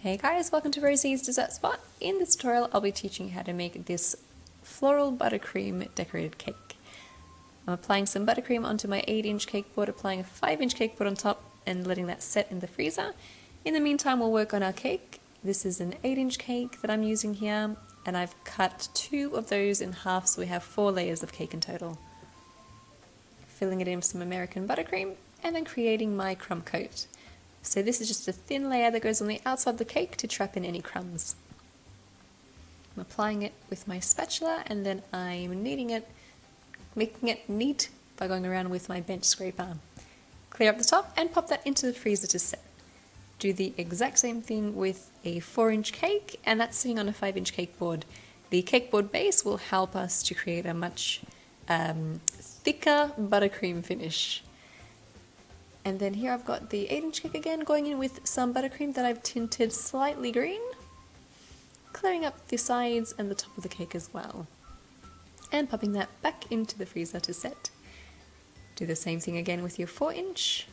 Hey guys, welcome to Rosie's Dessert Spot. In this tutorial I'll be teaching you how to make this floral buttercream decorated cake. I'm applying some buttercream onto my 8-inch cake board, applying a 5-inch cake board on top and letting that set in the freezer. In the meantime we'll work on our cake. This is an 8-inch cake that I'm using here and I've cut 2 of those in half so we have 4 layers of cake in total. Filling it in with some American buttercream and then creating my crumb coat. So this is just a thin layer that goes on the outside of the cake to trap in any crumbs. I'm applying it with my spatula and then I'm kneading it, making it neat by going around with my bench scraper. Clear up the top and pop that into the freezer to set. Do the exact same thing with a 4-inch cake and that's sitting on a 5-inch cake board. The cake board base will help us to create a much thicker buttercream finish. And then here I've got the 8-inch cake again, going in with some buttercream that I've tinted slightly green, clearing up the sides and the top of the cake as well, and popping that back into the freezer to set. Do the same thing again with your 4-inch.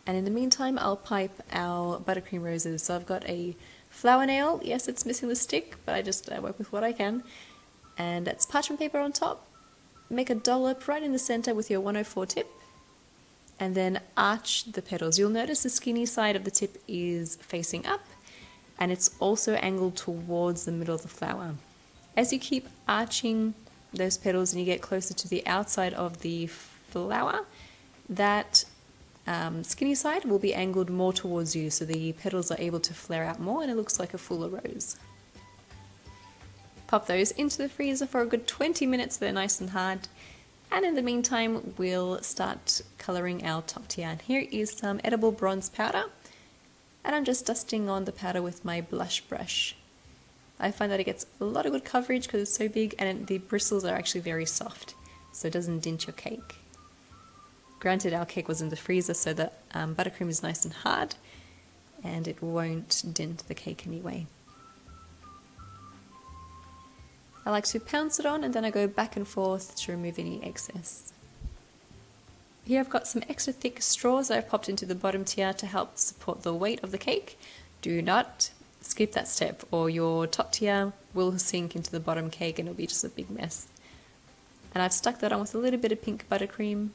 And in the meantime I'll pipe our buttercream roses. So I've got a flower nail, yes it's missing the stick, but I work with what I can, and that's parchment paper on top. Make a dollop right in the center with your 104 tip, and then arch the petals. You'll notice the skinny side of the tip is facing up and it's also angled towards the middle of the flower. As you keep arching those petals and you get closer to the outside of the flower, that skinny side will be angled more towards you so the petals are able to flare out more and it looks like a fuller rose. Pop those into the freezer for a good 20 minutes so they're nice and hard. And in the meantime, we'll start colouring our top tier. And here is some edible bronze powder. And I'm just dusting on the powder with my blush brush. I find that it gets a lot of good coverage because it's so big and the bristles are actually very soft, so it doesn't dent your cake. Granted, our cake was in the freezer, so the buttercream is nice and hard and it won't dent the cake anyway. I like to pounce it on and then I go back and forth to remove any excess. Here I've got some extra thick straws that I've popped into the bottom tier to help support the weight of the cake. Do not skip that step or your top tier will sink into the bottom cake and it'll be just a big mess. And I've stuck that on with a little bit of pink buttercream,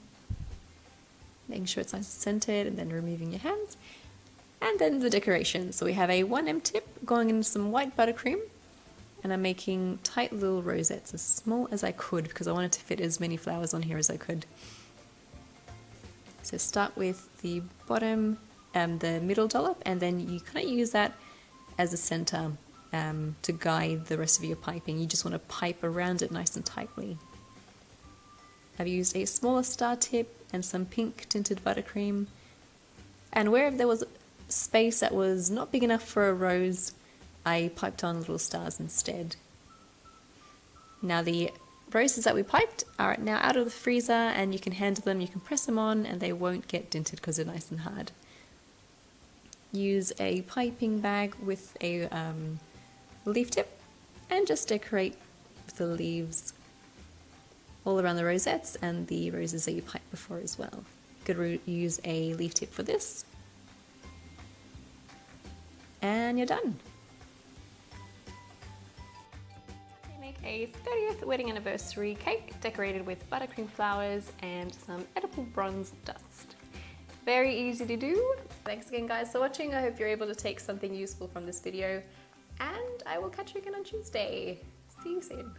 making sure it's nice and centered, and then removing your hands. And then the decoration. So we have a 1M tip going into some white buttercream. And I'm making tight little rosettes, as small as I could because I wanted to fit as many flowers on here as I could. So start with the bottom and the middle dollop, and then you kind of use that as a center to guide the rest of your piping. You just want to pipe around it nice and tightly. I've used a smaller star tip and some pink tinted buttercream, and wherever there was space that was not big enough for a rose, I piped on little stars instead. Now the roses that we piped are now out of the freezer and you can handle them, you can press them on and they won't get dented because they're nice and hard. Use a piping bag with a leaf tip and just decorate with the leaves all around the rosettes and the roses that you piped before as well. You could use a leaf tip for this. And you're done. A 30th wedding anniversary cake decorated with buttercream flowers and some edible bronze dust. Very easy to do. Thanks again guys for watching. I hope you're able to take something useful from this video and I will catch you again on Tuesday. See you soon.